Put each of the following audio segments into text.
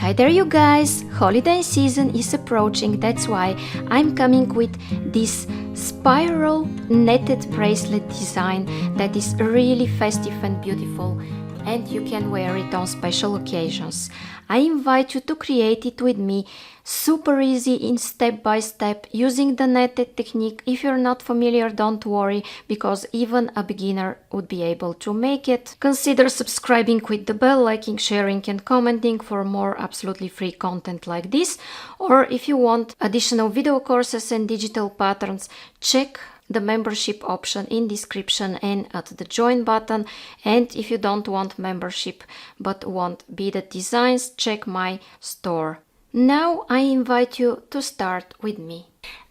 Hi there you guys! Holiday season is approaching, that's why I'm coming with this spiral netted bracelet design that is really festive and beautiful, and you can wear it on special occasions. I invite you to create it with me, super easy in step by step using the netted technique. If you're not familiar, don't worry, because even a beginner would be able to make it. Consider subscribing with the bell, liking, sharing and commenting for more absolutely free content like this. Or if you want additional video courses and digital patterns, check the membership option in description and at the join button. And if you don't want membership but want beaded designs, check my store. Now I invite you to start with me.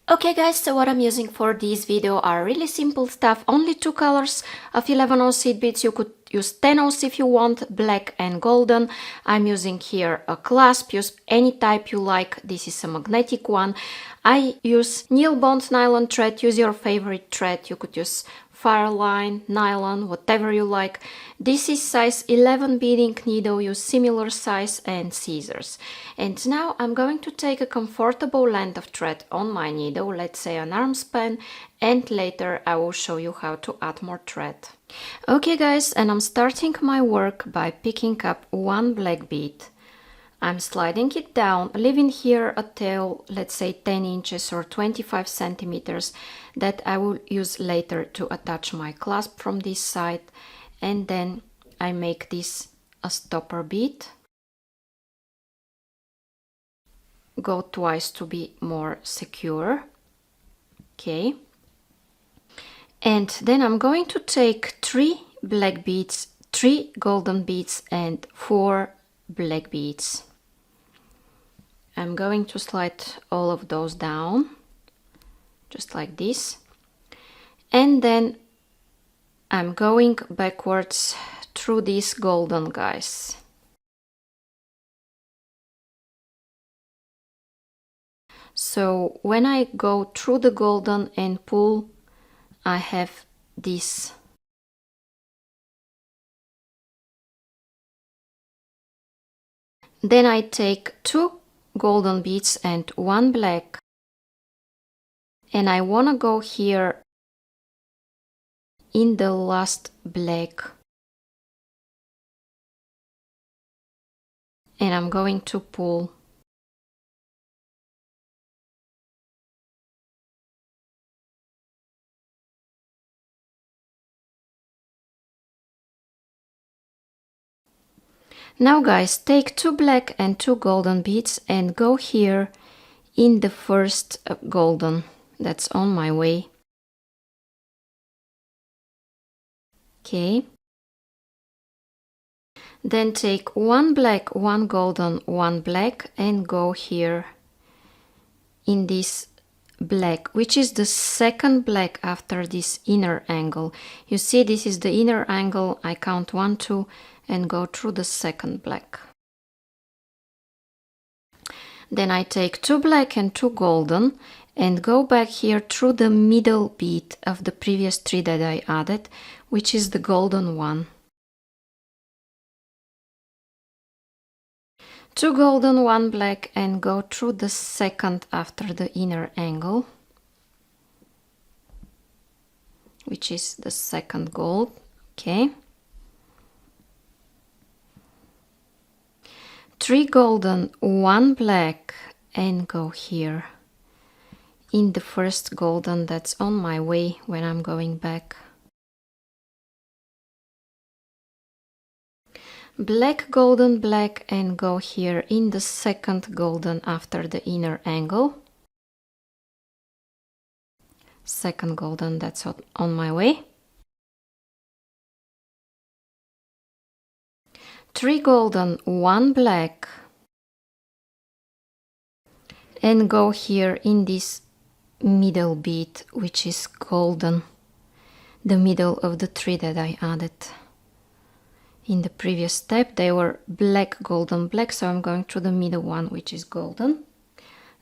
Okay guys, so what I'm using for this video are really simple stuff, only two colors of 11 ounce seed beads. You could use 10 ounce if you want, black and golden. I'm using here a clasp, use any type you like, this is a magnetic one. I use Nylbond nylon thread, use your favorite thread, you could use Fireline, nylon, whatever you like. This is size 11 beading needle, use similar size and scissors. And now I'm going to take a comfortable length of thread on my needle, let's say an arm span, and later I will show you how to add more thread. Okay guys, and I'm starting my work by picking up one black bead. I'm sliding it down, leaving here a tail, let's say 10 inches or 25 centimeters, that I will use later to attach my clasp from this side. And then I make this a stopper bead. Go twice to be more secure. Okay. And then I'm going to take 3 black beads, 3 golden beads and 4 black beads. I'm going to slide all of those down, just like this. And then I'm going backwards through these golden guys. So when I go through the golden and pull, I have this. Then I take 2 golden beads and 1 black, and I want to go here in the last black, and I'm going to pull. Now guys, take 2 black and 2 golden beads and go here in the first golden that's on my way. Okay. Then take 1 black, 1 golden, 1 black and go here in this black, which is the second black after this inner angle. You see, this is the inner angle. I count 1, 2 and go through the second black. Then I take 2 black and 2 golden and go back here through the middle bead of the previous 3 that I added, which is the golden one. 2 golden, 1 black and go through the second after the inner angle, which is the second gold. Okay. 3 golden, 1 black and go here in the first golden that's on my way when I'm going back. Black, golden, black and go here in the second golden after the inner angle. Second golden that's on my way. 3 golden, 1 black and go here in this middle bead, which is golden, the middle of the 3 that I added. In the previous step they were black, golden, black, so I'm going through the middle one, which is golden.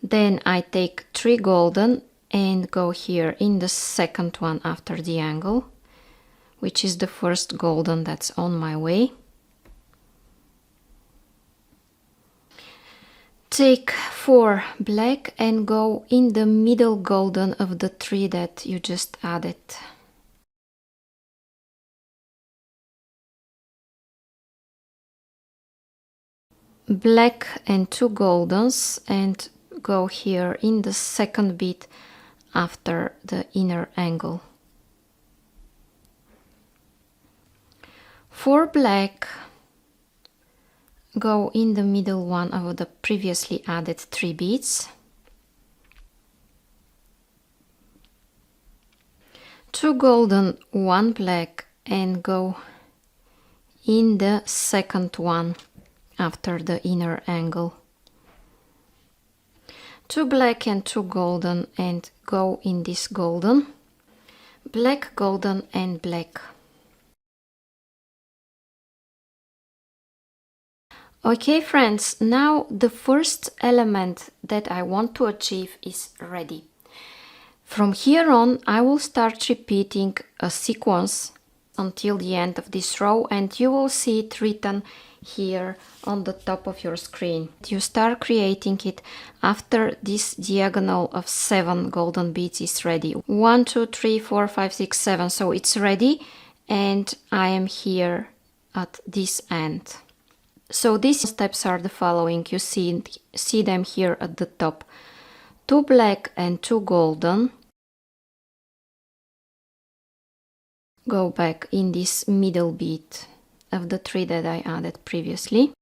Then I take 3 golden and go here in the second one after the angle, which is the first golden that's on my way. Take 4 black and go in the middle golden of the 3 that you just added. Black and 2 goldens and go here in the second bead after the inner angle. 4 black, go in the middle one of the previously added 3 beads. 2 golden, 1 black and go in the second one after the inner angle. 2 black and 2 golden and go in this golden. Black, golden and black. Okay friends, now the first element that I want to achieve is ready. From here on I will start repeating a sequence until the end of this row and you will see it written here on the top of your screen. You start creating it after this diagonal of 7 golden beads is ready. 1, 2, 3, 4, 5, 6, 7. So it's ready and I am here at this end. So these steps are the following. You see them here at the top. 2 black and 2 golden. Go back in this middle bead of the 3 that I added previously.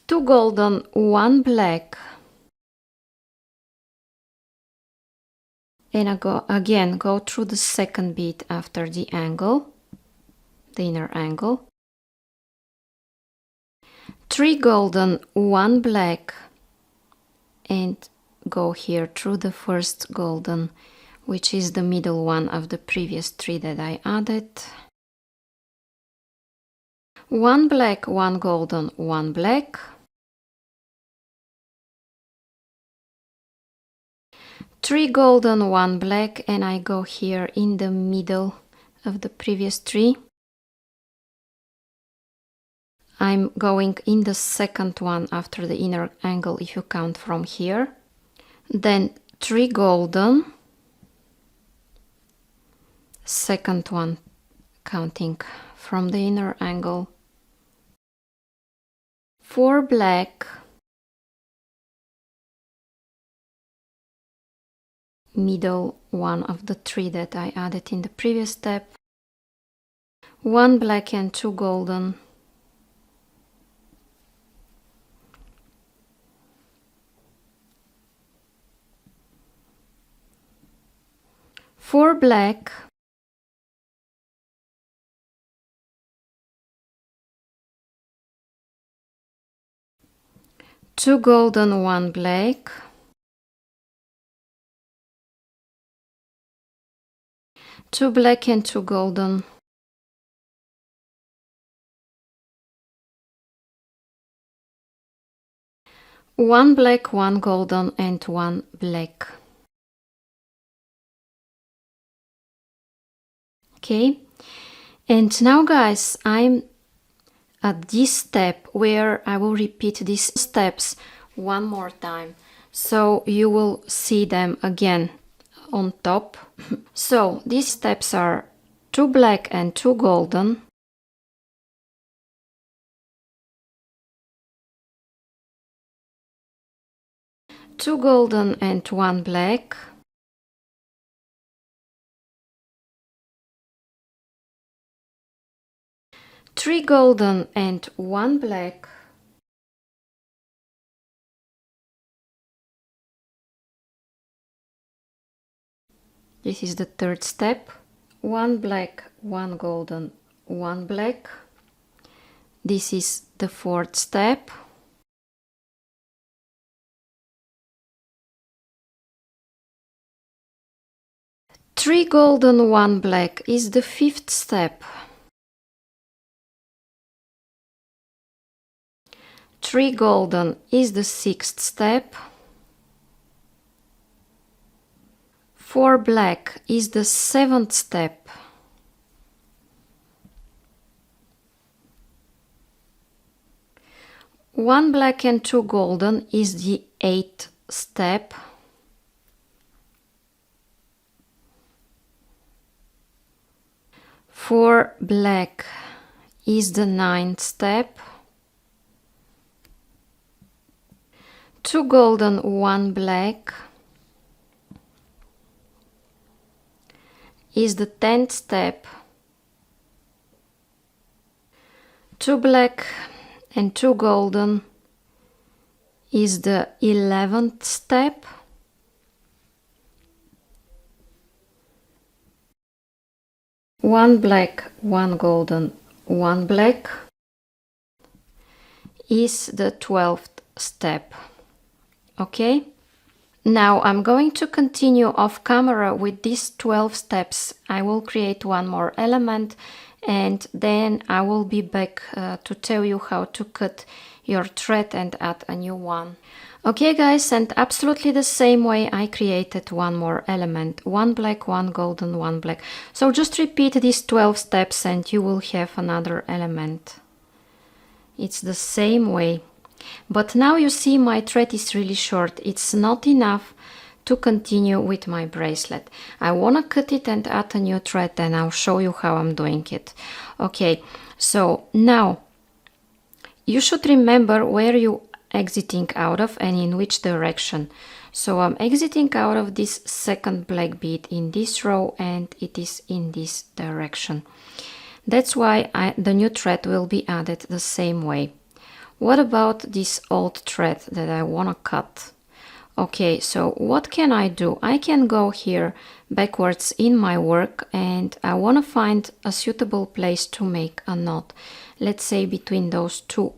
2 golden, 1 black. And I go through the second bead after the angle, the inner angle. 3 golden, 1 black and go here through the first golden, which is the middle one of the previous 3 that I added. 1 black, 1 golden, 1 black. 3 golden, 1 black and I go here in the middle of the previous 3. I'm going in the second one after the inner angle if you count from here. Then 3 golden, second one counting from the inner angle. 4 black, middle one of the 3 that I added in the previous step. 1 black and 2 golden. 4 black, 2 golden, 1 black, 2 black and 2 golden, 1 black, 1 golden and 1 black. Okay, and now guys, I'm at this step where I will repeat these steps one more time so you will see them again on top. So these steps are 2 black and 2 golden, 2 golden and 1 black, 3 golden and 1 black, 3rd step, 1 black, 1 golden, 1 black. This is the 4th step. Three golden, 1 black is the 5th step. 3 golden is the 6th step. 4 black is the 7th step. 1 black and 2 golden is the 8th step. Four black is the 9th step. 2 golden, 1 black is the 10th step. 2 black and 2 golden is the 11th step. One black, 1 golden, 1 black is the 12th step. Okay, now I'm going to continue off camera with these 12 steps. I will create one more element and then I will be back to tell you how to cut your thread and add a new one. Okay guys, and absolutely the same way I created one more element. 1 black, 1 golden, 1 black. So just repeat these 12 steps and you will have another element. It's the same way. But now you see my thread is really short. It's not enough to continue with my bracelet. I want to cut it and add a new thread and I'll show you how I'm doing it. Okay, so now you should remember where you exiting out of and in which direction. So I'm exiting out of this second black bead in this row and it is in this direction. That's why the new thread will be added the same way. What about this old thread that I want to cut? Okay, so what can I do? I can go here backwards in my work and I want to find a suitable place to make a knot. Let's say between those two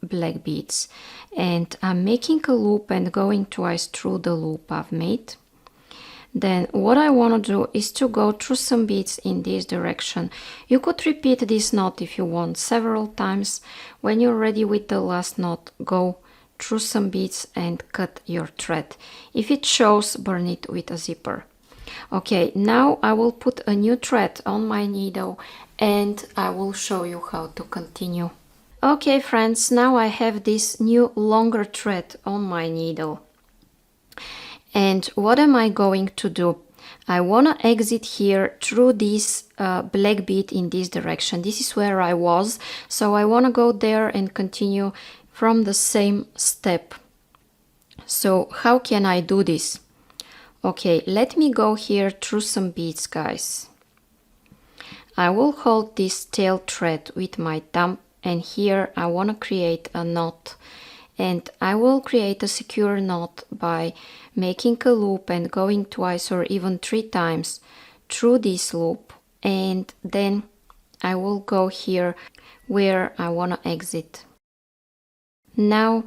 black beads. And I'm making a loop and going twice through the loop I've made. Then what I want to do is to go through some beads in this direction. You could repeat this knot if you want several times. When you're ready with the last knot, go through some beads and cut your thread. If it shows, burn it with a zipper. Okay, now I will put a new thread on my needle and I will show you how to continue. Okay friends, now I have this new longer thread on my needle. And what am I going to do? I want to exit here through this black bead in this direction. This is where I was, so I want to go there and continue from the same step. So how can I do this? Okay, let me go here through some beads, guys. I will hold this tail thread with my thumb and here I want to create a knot. And I will create a secure knot by making a loop and going twice or even 3 times through this loop. And then I will go here where I want to exit. Now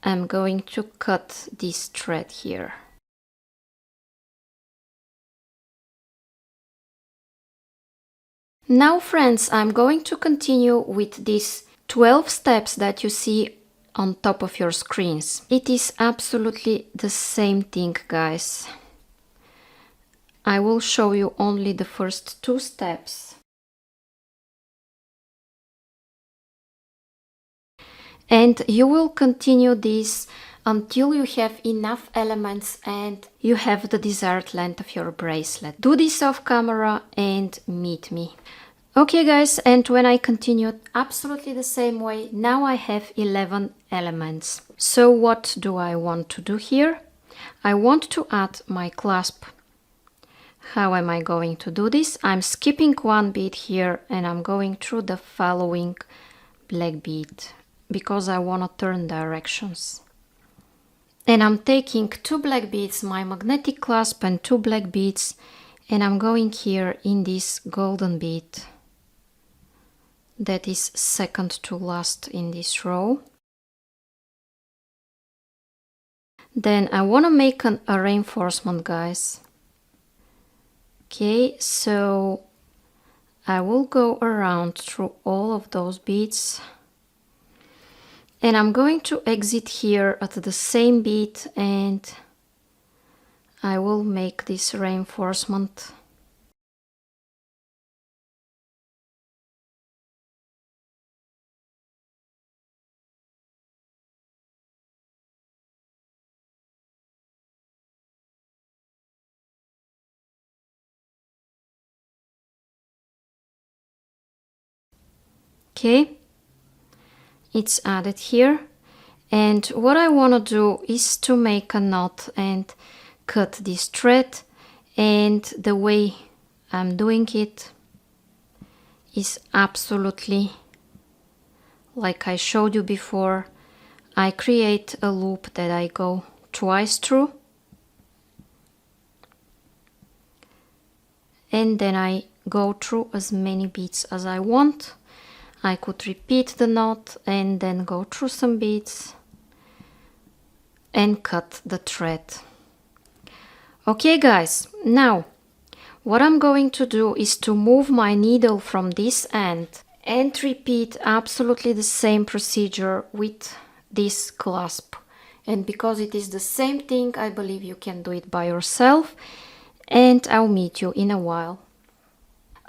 I'm going to cut this thread here. Now friends, I'm going to continue with these 12 steps that you see on top of your screens. It is absolutely the same thing, guys. I will show you only the first 2 steps. And you will continue this until you have enough elements and you have the desired length of your bracelet. Do this off camera and meet me. Okay guys, and when I continued absolutely the same way, now I have 11 elements. So what do I want to do here? I want to add my clasp. How am I going to do this? I'm skipping 1 bead here and I'm going through the following black bead because I want to turn directions. And I'm taking 2 black beads, my magnetic clasp and 2 black beads, and I'm going here in this golden bead that is second to last in this row. Then I want to make a reinforcement, guys. Okay, so I will go around through all of those beads and I'm going to exit here at the same bead and I will make this reinforcement. Okay, it's added here. And what I want to do is to make a knot and cut this thread, and the way I'm doing it is absolutely like I showed you before. I create a loop that I go twice through, and then I go through as many beads as I want. I could repeat the knot and then go through some beads and cut the thread. Okay guys, now what I'm going to do is to move my needle from this end and repeat absolutely the same procedure with this clasp. And because it is the same thing, I believe you can do it by yourself, and I'll meet you in a while.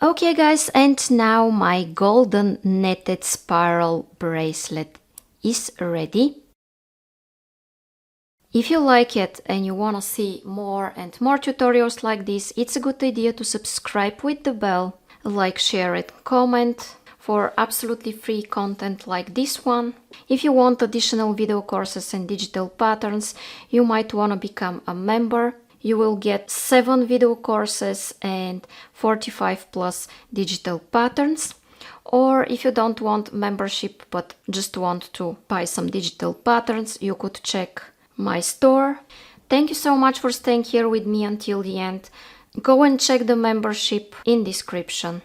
Okay guys, and now my golden netted spiral bracelet is ready. If you like it and you want to see more and more tutorials like this, it's a good idea to subscribe with the bell, like, share and comment for absolutely free content like this one. If you want additional video courses and digital patterns, you might want to become a member. You will get 7 video courses and 45 plus digital patterns. Or if you don't want membership but just want to buy some digital patterns, you could check my store. Thank you so much for staying here with me until the end. Go and check the membership in description.